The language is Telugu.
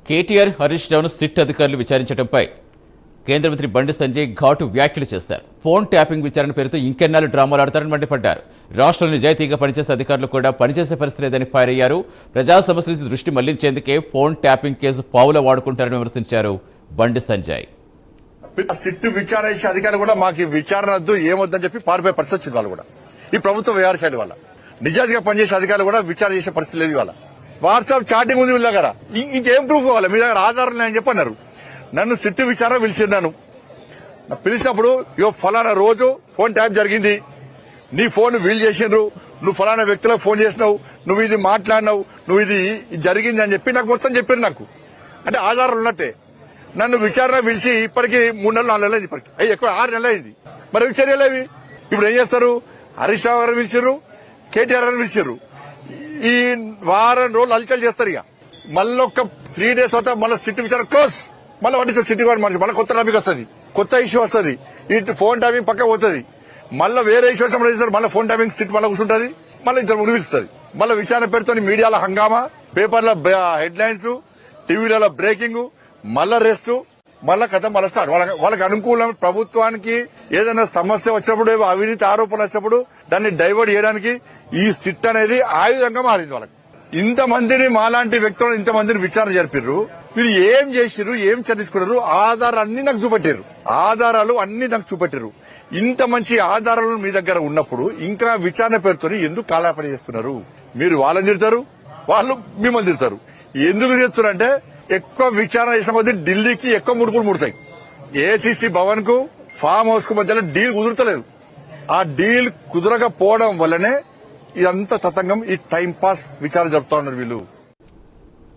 కేటీఆర్ హరీష్ రావును సిట్ అధికారులు విచారించడంపై కేంద్ర మంత్రి బండి సంజయ్ ఘాటు వ్యాఖ్యలు చేశారు. ఫోన్ ట్యాపింగ్ విచారణ పేరుతో ఇంకెన్నాళ్ళు డ్రామాలు ఆడతారని మండిపడ్డారు. రాష్ట్రంలో నిజాయితీగా పనిచేసే అధికారులు కూడా పనిచేసే పరిస్థితి లేదని ఫైర్ అయ్యారు. ప్రజా సమస్యల నుంచి దృష్టి మళ్లించేందుకే ఫోన్ ట్యాపింగ్ కేసు పావులా వాడుకుంటారని విమర్శించారు బండి సంజయ్. సిట్టు విచారణ చేసే అధికారులు కూడా మాకు విచారణ వద్దు ఏమొద్దని చెప్పి పారిపోయే పరిస్థితి వచ్చింది. వాళ్ళు కూడా ఈ ప్రభుత్వ వ్యవహార శైలి వల్ల నిజాయితీగా పనిచేసే అధికారులు కూడా విచారణ చేసే పరిస్థితి లేదు. వాళ్ళ వాట్సాప్ చాటింగ్ ఉంది వీళ్ళ దగ్గర. ఇంకేం ప్రూఫ్ కావాలి? మీ దగ్గర ఆధారం లేదని చెప్పన్నారు. నన్ను సిట్టు విచారణ పిలిచిన్నాను. పిలిచినప్పుడు ఫలానా రోజు ఫోన్ ట్యాప్ జరిగింది, నీ ఫోన్ వీల్ చేసిండ్రు, నువ్వు ఫలానా వ్యక్తులకు ఫోన్ చేసినావు, నువ్వు ఇది మాట్లాడినావు, నువ్వు ఇది జరిగింది అని చెప్పి నాకు మొత్తం చెప్పారు. నాకు అంటే ఆధారాలు ఉన్నట్టే. నన్ను విచారణ పిలిచి ఇప్పటికి 3 నెలలు 4 నెలలు అయింది. ఇప్పటికి ఎక్కువ 6 నెలలు అయింది. మరి చర్యలు అవి ఇప్పుడు ఏం చేస్తారు? హరీష్ రావు గారు పిలిచారు, కేటీఆర్ గారు పిలిచారు. ఈ వారం రోజులు అలచలు చేస్తారు. ఇక మళ్ళీ ఒక 3 days తర్వాత మళ్ళీ సిట్టు విచారణ క్లోజ్. మళ్ళీ వాటి సిట్టు కూడా మనిషి మళ్ళీ కొత్త టాపిక్ వస్తుంది, కొత్త ఇష్యూ వస్తుంది. ఇటు ఫోన్ ట్యాపింగ్ పక్క పోతుంది. మళ్ళీ వేరే ఇష్యూ వచ్చినప్పుడు మళ్ళీ ఫోన్ ట్యాపింగ్ సిట్ మళ్ళీ కూర్చుంటుంది. మళ్ళీ ఇద్దరు ముగిస్తుంది. మళ్ళీ విచారణ పేరుతో మీడియాలో హంగామా, పేపర్ల హెడ్ లైన్స్, టీవీలలో బ్రేకింగ్, మళ్ళా రెస్ట్, మళ్ళా కథ మళ్ళీ స్టార్ట్. వాళ్ళకి అనుకూలం. ప్రభుత్వానికి ఏదైనా సమస్య వచ్చినప్పుడు, అవినీతి ఆరోపణలు వచ్చినప్పుడు దాన్ని డైవర్ట్ చేయడానికి ఈ సిట్ అనేది ఆయుధంగా మారింది. వాళ్ళకి ఇంతమందిని మాలాంటి వ్యక్తులను ఇంతమందిని విచారణ జరిపారు. మీరు ఏం చేసిర్రు, ఏం చర్చించుకున్నారు? ఆధారాలు అన్ని నాకు చూపెట్టారు. ఆధారాలు అన్ని నాకు చూపెట్టారు. ఇంత మంచి ఆధారాలు మీ దగ్గర ఉన్నప్పుడు ఇంకా విచారణ పేరుతో ఎందుకు కాలాపన చేస్తున్నారు? మీరు వాళ్ళని తిడతారు, వాళ్ళు మిమ్మల్ని తిడతారు. ఎందుకు చేస్తున్నారంటే ఎక్కువ విచారణ చేసిన కొద్దీ ఢిల్లీకి ఎక్కువ ముడుపులు ముడతాయి. ఏసీసీ భవన్ కు ఫామ్ హౌస్ కు మధ్యలో డీల్ కుదురుతలేదు. ఆ డీల్ కుదరకపోవడం వల్లనే ఇదంతా తతంగం, ఈ టైం పాస్ విచారణ జరుపుతా ఉన్నారు వీళ్ళు.